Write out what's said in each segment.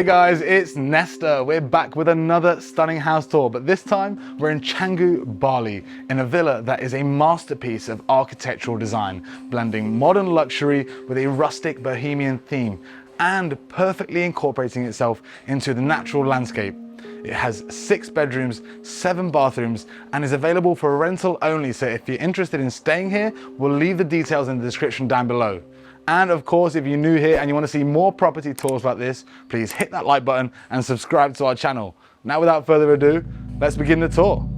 Hey guys, it's Nestor. We're back with another stunning house tour, but this time we're in Canggu, Bali, in a villa that is a masterpiece of architectural design, blending modern luxury with a rustic bohemian theme and perfectly incorporating itself into the natural landscape. It has 6 bedrooms, 7 bathrooms, and is available for rental only, so if you're interested in staying here, we'll leave the details in the description down below. And of course, if you're new here and you want to see more property tours like this, please hit that like button and subscribe to our channel. Now, without further ado, let's begin the tour.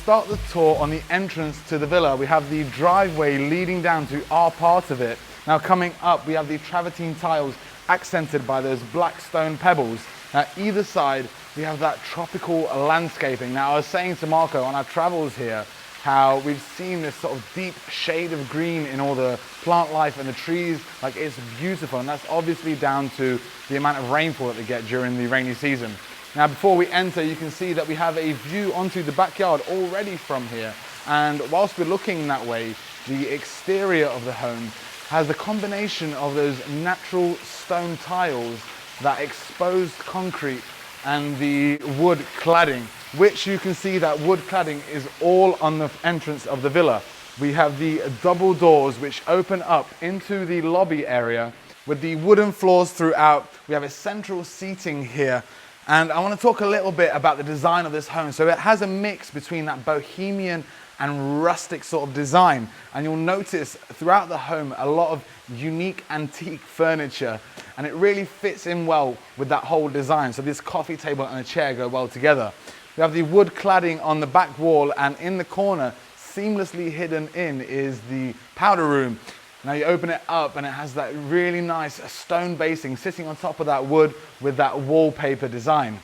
Start the tour on the entrance to the villa. We have the driveway leading down to our part of it. Now coming up, we have the travertine tiles accented by those black stone pebbles. Now either side, we have that tropical landscaping. Now I was saying to Marko on our travels here, how we've seen this sort of deep shade of green in all the plant life and the trees. Like, it's beautiful, and that's obviously down to the amount of rainfall that they get during the rainy season. Now before we enter, you can see that we have a view onto the backyard already from here. And whilst we're looking that way, the exterior of the home has a combination of those natural stone tiles, that exposed concrete and the wood cladding, which you can see that wood cladding is all on the entrance of the villa. We have the double doors which open up into the lobby area with the wooden floors throughout. We have a central seating here. And I want to talk a little bit about the design of this home. So it has a mix between that bohemian and rustic sort of design. And you'll notice throughout the home a lot of unique antique furniture. And it really fits in well with that whole design. So this coffee table and a chair go well together. We have the wood cladding on the back wall, and in the corner, seamlessly hidden in, is the powder room. Now you open it up and it has that really nice stone basing sitting on top of that wood with that wallpaper design.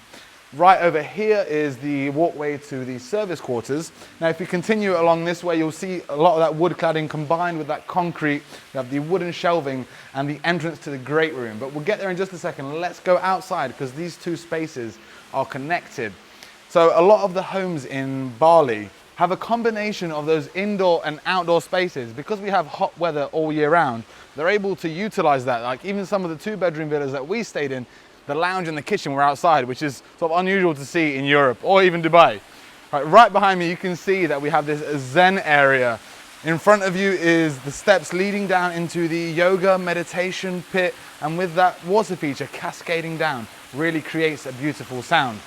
Right over here is the walkway to the service quarters. Now if you continue along this way, you'll see a lot of that wood cladding combined with that concrete. We have the wooden shelving and the entrance to the great room. But we'll get there in just a second. Let's go outside because these two spaces are connected. So a lot of the homes in Bali have a combination of those indoor and outdoor spaces. Because we have hot weather all year round, they're able to utilize that. Like even some of the 2-bedroom villas that we stayed in, the lounge and the kitchen were outside, which is sort of unusual to see in Europe or even Dubai. Right behind me, you can see that we have this Zen area. In front of you is the steps leading down into the yoga meditation pit, and with that water feature cascading down, really creates a beautiful sound.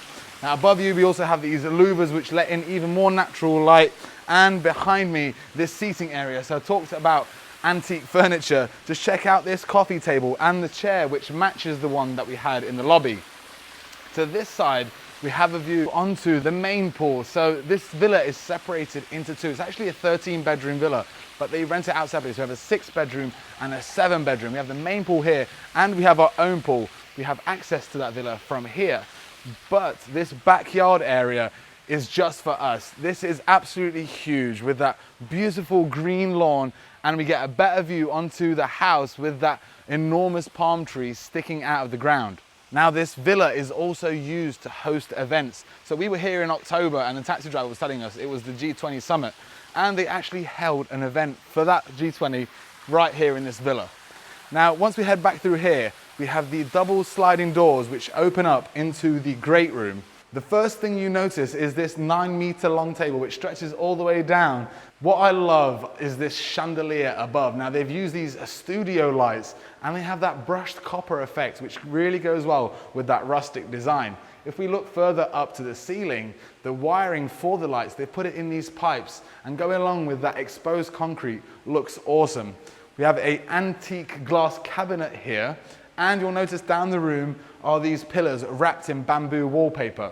Now above you, we also have these louvers which let in even more natural light. And behind me, this seating area. So I talked about antique furniture. Just check out this coffee table and the chair, which matches the one that we had in the lobby. To this side, we have a view onto the main pool. So this villa is separated into 2. It's actually a 13-bedroom villa, but they rent it out separately. So we have a 6-bedroom and a 7-bedroom. We have the main pool here, and we have our own pool. We have access to that villa from here. But this backyard area is just for us. This is absolutely huge with that beautiful green lawn, and we get a better view onto the house with that enormous palm tree sticking out of the ground. Now this villa is also used to host events. So we were here in October and the taxi driver was telling us it was the G20 summit, and they actually held an event for that G20 right here in this villa. Now once we head back through here, we have the double sliding doors which open up into the great room. The first thing you notice is this 9-meter long table which stretches all the way down. What I love is this chandelier above. Now they've used these studio lights, and they have that brushed copper effect which really goes well with that rustic design. If we look further up to the ceiling, the wiring for the lights, they put it in these pipes, and going along with that exposed concrete looks awesome. We have an antique glass cabinet here, and you'll notice down the room are these pillars wrapped in bamboo wallpaper.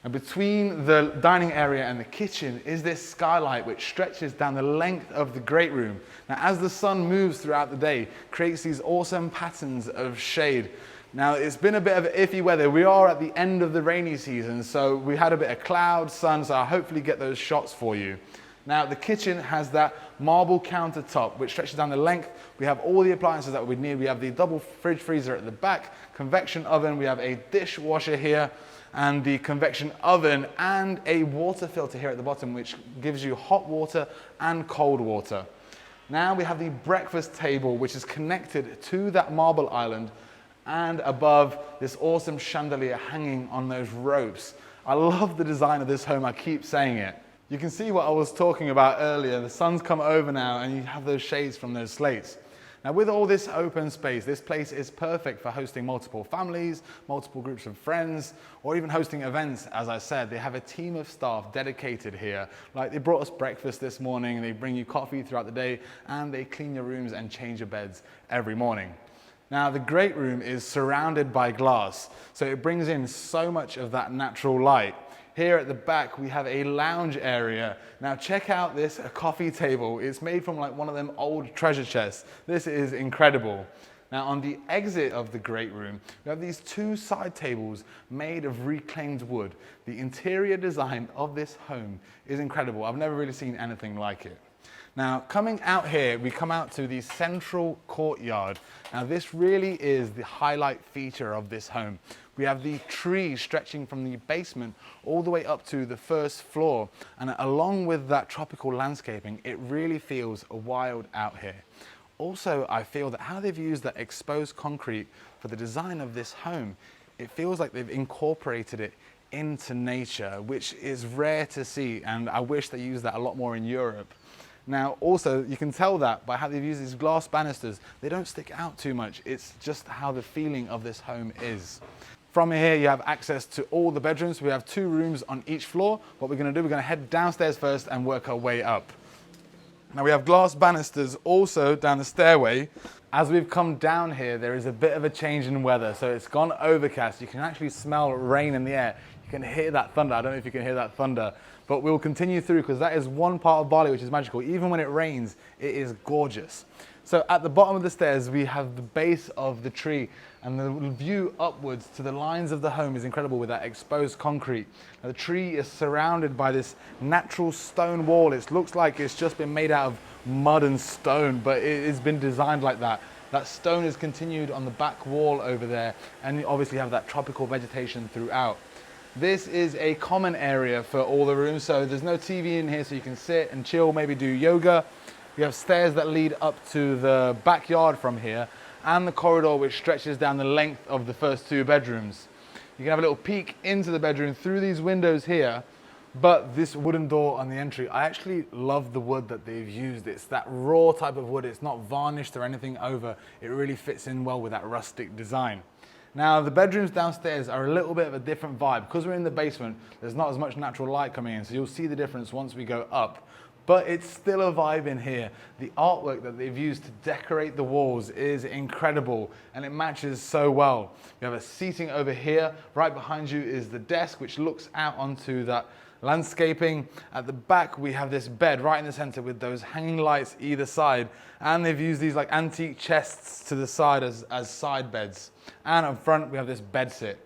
And between the dining area and the kitchen is this skylight which stretches down the length of the great room. Now, as the sun moves throughout the day, creates these awesome patterns of shade. Now, it's been a bit of iffy weather. We are at the end of the rainy season, so we had a bit of cloud, sun, so I'll hopefully get those shots for you. Now, the kitchen has that marble countertop which stretches down the length. We have all the appliances that we need. We have the double fridge freezer at the back, convection oven, we have a dishwasher here, and the convection oven, and a water filter here at the bottom which gives you hot water and cold water. Now we have the breakfast table which is connected to that marble island, and above this awesome chandelier hanging on those ropes. I love the design of this home, I keep saying it. You can see what I was talking about earlier. The sun's come over now and you have those shades from those slates. Now, with all this open space, this place is perfect for hosting multiple families, multiple groups of friends, or even hosting events. As I said, they have a team of staff dedicated here. Like, they brought us breakfast this morning, they bring you coffee throughout the day, and they clean your rooms and change your beds every morning. Now, the great room is surrounded by glass, so it brings in so much of that natural light. Here at the back, we have a lounge area. Now check out this coffee table. It's made from like one of them old treasure chests. This is incredible. Now on the exit of the great room, we have these two side tables made of reclaimed wood. The interior design of this home is incredible. I've never really seen anything like it. Now, coming out here, we come out to the central courtyard. Now, this really is the highlight feature of this home. We have the trees stretching from the basement all the way up to the first floor. And along with that tropical landscaping, it really feels wild out here. Also, I feel that how they've used that exposed concrete for the design of this home, it feels like they've incorporated it into nature, which is rare to see. And I wish they used that a lot more in Europe. Now, also, you can tell that by how they've used these glass banisters. They don't stick out too much. It's just how the feeling of this home is. From here, you have access to all the bedrooms. We have 2 rooms on each floor. What we're going to do, we're going to head downstairs first and work our way up. Now, we have glass banisters also down the stairway. As we've come down here, there is a bit of a change in weather. So it's gone overcast. You can actually smell rain in the air. You can hear that thunder. I don't know if you can hear that thunder, but we'll continue through because that is one part of Bali which is magical. Even when it rains, it is gorgeous. So at the bottom of the stairs, we have the base of the tree, and the view upwards to the lines of the home is incredible with that exposed concrete. Now, the tree is surrounded by this natural stone wall. It looks like it's just been made out of mud and stone, but it has been designed like that. That stone is continued on the back wall over there, and you obviously have that tropical vegetation throughout. This is a common area for all the rooms, so there's no TV in here, so you can sit and chill, maybe do yoga. We have stairs that lead up to the backyard from here, and the corridor which stretches down the length of the first 2 bedrooms. You can have a little peek into the bedroom through these windows here, but this wooden door on the entry, I actually love the wood that they've used. It's that raw type of wood. It's not varnished or anything over. It really fits in well with that rustic design. Now, the bedrooms downstairs are a little bit of a different vibe. Because we're in the basement, there's not as much natural light coming in, so you'll see the difference once we go up. But it's still a vibe in here. The artwork that they've used to decorate the walls is incredible, and it matches so well. We have a seating over here. Right behind you is the desk, which looks out onto that landscaping. At the back, we have this bed right in the center with those hanging lights either side, and they've used these like antique chests to the side as side beds. And up front, we have this bed sit.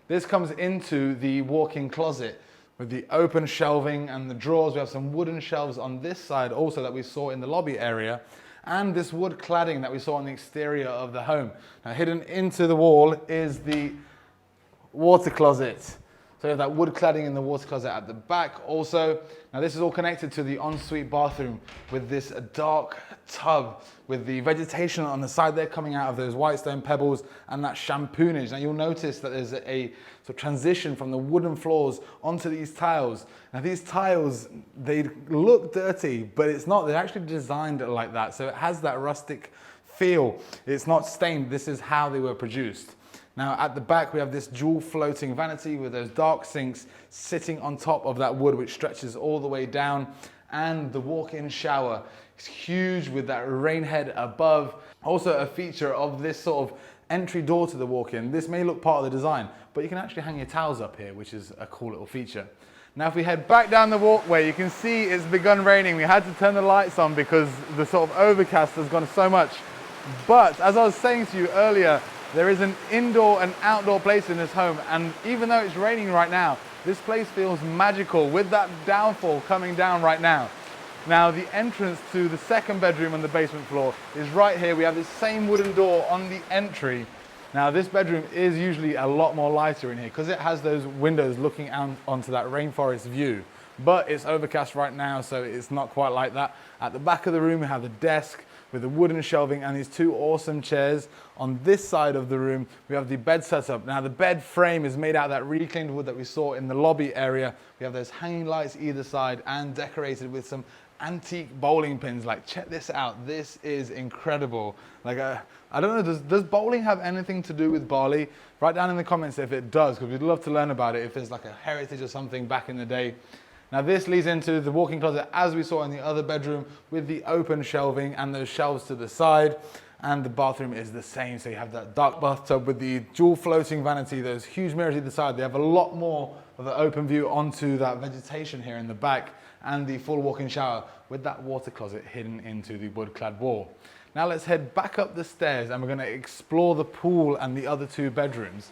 This comes into the walk-in closet with the open shelving and the drawers. We have some wooden shelves on this side also that we saw in the lobby area, and this wood cladding that we saw on the exterior of the home. Now, hidden into the wall is the water closet. So we have that wood cladding in the water closet at the back also. Now, this is all connected to the ensuite bathroom with this dark tub with the vegetation on the side there coming out of those white stone pebbles and that shampoonage. Now, you'll notice that there's a sort of transition from the wooden floors onto these tiles. Now, these tiles, they look dirty, but it's not. They're actually designed like that. So it has that rustic feel. It's not stained. This is how they were produced. Now, at the back, we have this dual floating vanity with those dark sinks sitting on top of that wood, which stretches all the way down. And the walk-in shower is huge with that rain head above. Also a feature of this sort of entry door to the walk-in. This may look part of the design, but you can actually hang your towels up here, which is a cool little feature. Now if we head back down the walkway, you can see it's begun raining. We had to turn the lights on because the sort of overcast has gone so much. But as I was saying to you earlier, there is an indoor and outdoor place in this home, and even though it's raining right now, this place feels magical with that downfall coming down right now. Now the entrance to the second bedroom on the basement floor is right here. We have this same wooden door on the entry. Now this bedroom is usually a lot more lighter in here because it has those windows looking out onto that rainforest view. But it's overcast right now, so it's not quite like that. At the back of the room we have the desk with the wooden shelving and these two awesome chairs. On this side of the room, we have the bed setup. Now the bed frame is made out of that reclaimed wood that we saw in the lobby area. We have those hanging lights either side and decorated with some antique bowling pins. Like, check this out. This is incredible. Like, I don't know, does bowling have anything to do with Bali? Write down in the comments if it does, because we'd love to learn about it, if there's like a heritage or something back in the day. Now this leads into the walk-in closet as we saw in the other bedroom with the open shelving and those shelves to the side. And the bathroom is the same. So you have that dark bathtub with the dual floating vanity, those huge mirrors either side. They have a lot more of an open view onto that vegetation here in the back, and the full walk-in shower with that water closet hidden into the wood-clad wall. Now let's head back up the stairs and we're going to explore the pool and the other two bedrooms.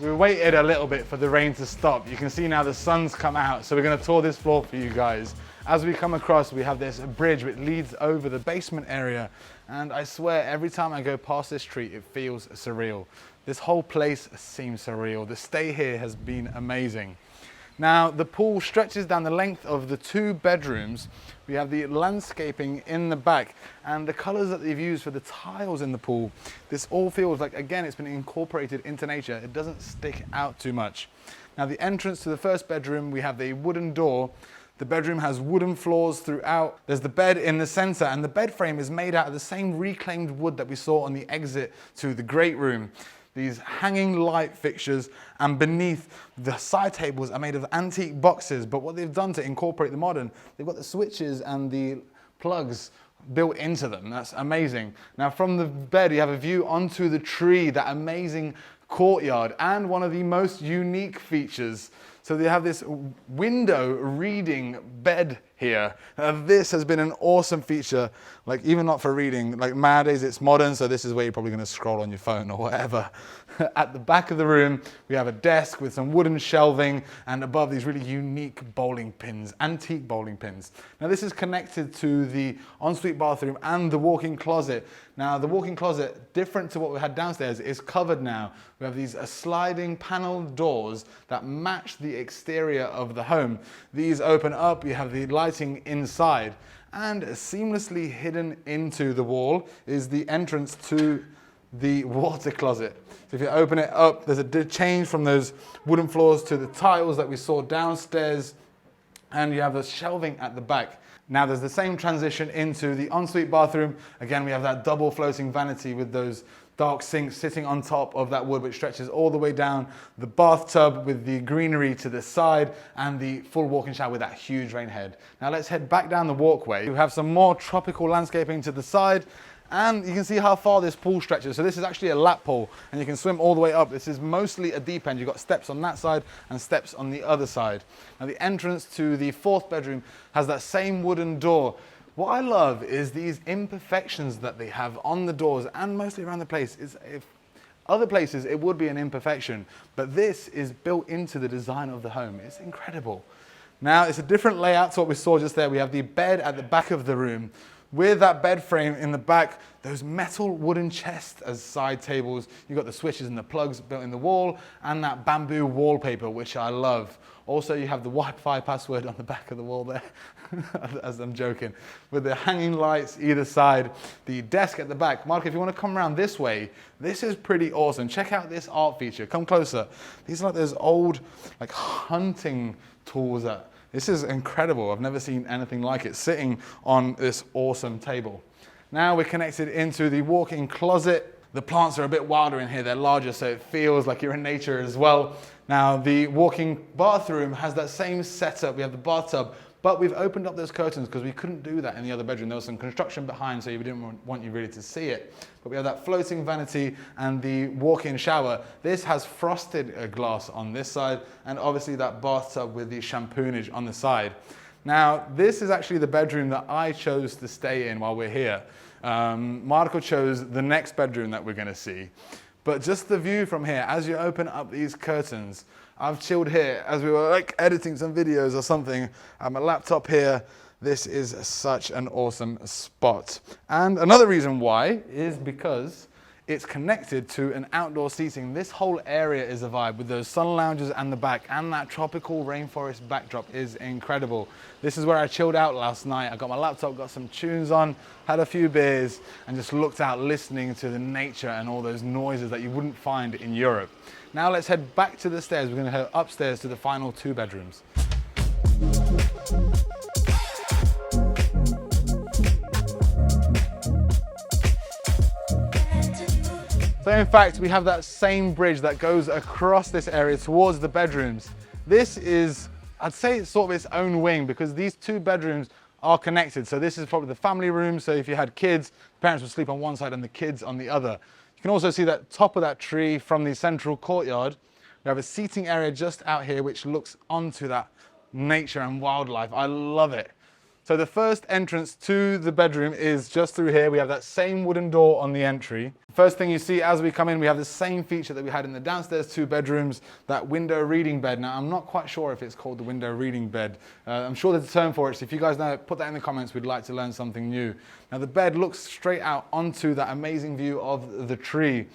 We waited a little bit for the rain to stop. You can see now the sun's come out, so we're going to tour this floor for you guys. As we come across, we have this bridge which leads over the basement area, and I swear every time I go past this tree it feels surreal. This whole place seems surreal. The stay here has been amazing. Now the pool stretches down the length of the two bedrooms. We have the landscaping in the back and the colours that they've used for the tiles in the pool. This all feels like, again, it's been incorporated into nature. It doesn't stick out too much. Now the entrance to the first bedroom, we have the wooden door. The bedroom has wooden floors throughout. There's the bed in the center, and the bed frame is made out of the same reclaimed wood that we saw on the exit to the great room. These hanging light fixtures, and beneath the side tables are made of antique boxes, but what they've done to incorporate the modern, they've got the switches and the plugs built into them. That's amazing. Now from the bed you have a view onto the tree, that amazing courtyard, and one of the most unique features. So they have this window reading bed here. This has been an awesome feature, like even not for reading, like nowadays it's modern, so this is where you're probably gonna scroll on your phone or whatever. At the back of the room, we have a desk with some wooden shelving, and above these really unique bowling pins, antique bowling pins. Now this is connected to the ensuite bathroom and the walk-in closet. Now the walk-in closet, different to what we had downstairs, is covered now. We have these sliding panel doors that match the exterior of the home. These open up, you have the lighting inside, and seamlessly hidden into the wall is the entrance to the water closet. So if you open it up, there's a change from those wooden floors to the tiles that we saw downstairs, and you have the shelving at the back. Now there's the same transition into the ensuite bathroom. Again, we have that double floating vanity with those dark sinks sitting on top of that wood, which stretches all the way down, the bathtub with the greenery to the side, and the full walk-in shower with that huge rain head. Now let's head back down the walkway. We have some more tropical landscaping to the side, and you can see how far this pool stretches. So this is actually a lap pool, and you can swim all the way up. This is mostly a deep end. You've got steps on that side and steps on the other side. Now the entrance to the fourth bedroom has that same wooden door. What I love is these imperfections that they have on the doors and mostly around the place. If other places it would be an imperfection, but this is built into the design of the home. It's incredible. Now it's a different layout to what we saw just there. We have the bed at the back of the room with that bed frame in the back, those metal wooden chests as side tables. You've got the switches and the plugs built in the wall, and that bamboo wallpaper, which I love. Also, you have the Wi-Fi password on the back of the wall there, as I'm joking, with the hanging lights either side, the desk at the back. Mark, if you want to come around this way, this is pretty awesome. Check out this art feature. Come closer. These are like those old, like hunting tools. This is incredible. I've never seen anything like it sitting on this awesome table. Now we're connected into the walk-in closet. The plants are a bit wilder in here, they're larger, so it feels like you're in nature as well. Now, the walk-in bathroom has that same setup. We have the bathtub, but we've opened up those curtains because we couldn't do that in the other bedroom. There was some construction behind, so we didn't want you really to see it. But we have that floating vanity and the walk-in shower. This has frosted glass on this side, and obviously that bathtub with the shampoonage on the side. Now, this is actually the bedroom that I chose to stay in while we're here. Marko chose the next bedroom that we're gonna see. But just the view from here, as you open up these curtains, I've chilled here as we were like editing some videos or something. I have my laptop here. This is such an awesome spot. And another reason why is because it's connected to an outdoor seating. This whole area is a vibe with those sun lounges and the back, and that tropical rainforest backdrop is incredible. This is where I chilled out last night. I got my laptop, got some tunes on, had a few beers, and just looked out listening to the nature and all those noises that you wouldn't find in Europe. Now let's head back to the stairs. We're gonna head upstairs to the final 2 bedrooms. So in fact, we have that same bridge that goes across this area towards the bedrooms. This is, I'd say it's sort of its own wing because these 2 bedrooms are connected. So this is probably the family room. So if you had kids, parents would sleep on one side and the kids on the other. You can also see that top of that tree from the central courtyard. We have a seating area just out here which looks onto that nature and wildlife. I love it. So the first entrance to the bedroom is just through here. We have that same wooden door on the entry. First thing you see as we come in, we have the same feature that we had in the downstairs 2 bedrooms, that window reading bed. Now, I'm not quite sure if it's called the window reading bed. I'm sure there's a term for it, so if you guys know, put that in the comments. We'd like to learn something new. Now, the bed looks straight out onto that amazing view of the tree.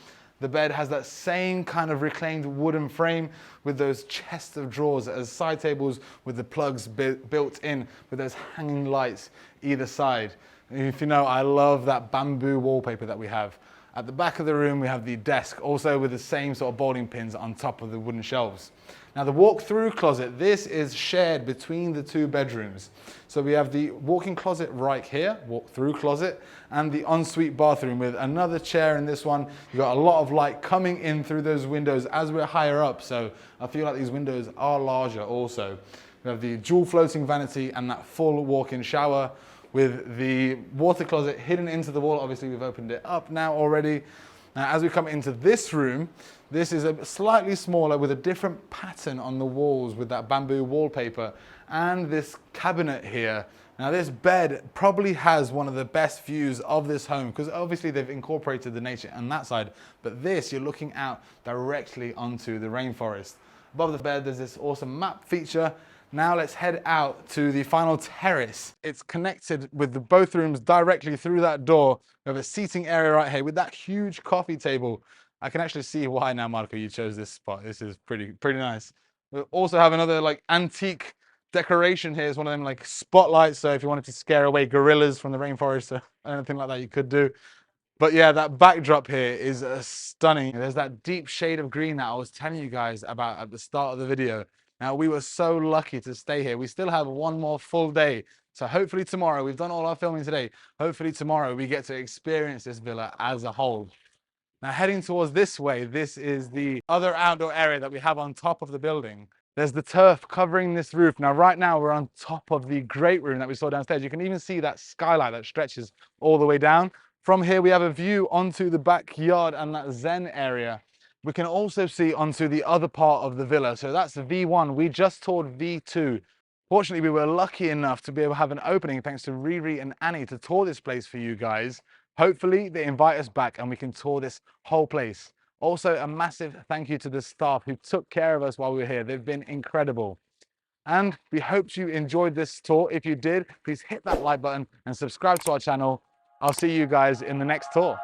The bed has that same kind of reclaimed wooden frame with those chests of drawers as side tables with the plugs built in with those hanging lights either side. If you know, I love that bamboo wallpaper that we have. At the back of the room, we have the desk, also with the same sort of bowling pins on top of the wooden shelves. Now the walk-through closet, this is shared between the 2 bedrooms. So we have the walk-in closet right here, walk-through closet, and the ensuite bathroom with another chair in this one. You've got a lot of light coming in through those windows as we're higher up, so I feel like these windows are larger also. We have the dual floating vanity and that full walk-in shower with the water closet hidden into the wall. Obviously, we've opened it up now already. Now, as we come into this room, this is a slightly smaller with a different pattern on the walls with that bamboo wallpaper and this cabinet here. Now, this bed probably has one of the best views of this home because obviously they've incorporated the nature on that side, but this, you're looking out directly onto the rainforest. Above the bed, there's this awesome map feature. Now let's head out to the final terrace. It's connected with both rooms directly through that door. We have a seating area right here with that huge coffee table. I can actually see why now, Marko, you chose this spot. This is pretty nice. We also have another like antique decoration here. It's one of them like spotlights. So if you wanted to scare away gorillas from the rainforest or anything like that, you could do. But yeah, that backdrop here is stunning. There's that deep shade of green that I was telling you guys about at the start of the video. Now, we were so lucky to stay here. We still have one more full day. So hopefully tomorrow, we've done all our filming today. Hopefully tomorrow we get to experience this villa as a whole. Now, heading towards this way, this is the other outdoor area that we have on top of the building. There's the turf covering this roof. Now, right now, we're on top of the great room that we saw downstairs. You can even see that skylight that stretches all the way down. From here, we have a view onto the backyard and that zen area. We can also see onto the other part of the villa. So that's V1. We just toured V2. Fortunately, we were lucky enough to be able to have an opening thanks to Riri and Annie to tour this place for you guys. Hopefully, they invite us back and we can tour this whole place. Also, a massive thank you to the staff who took care of us while we were here. They've been incredible. And we hope you enjoyed this tour. If you did, please hit that like button and subscribe to our channel. I'll see you guys in the next tour.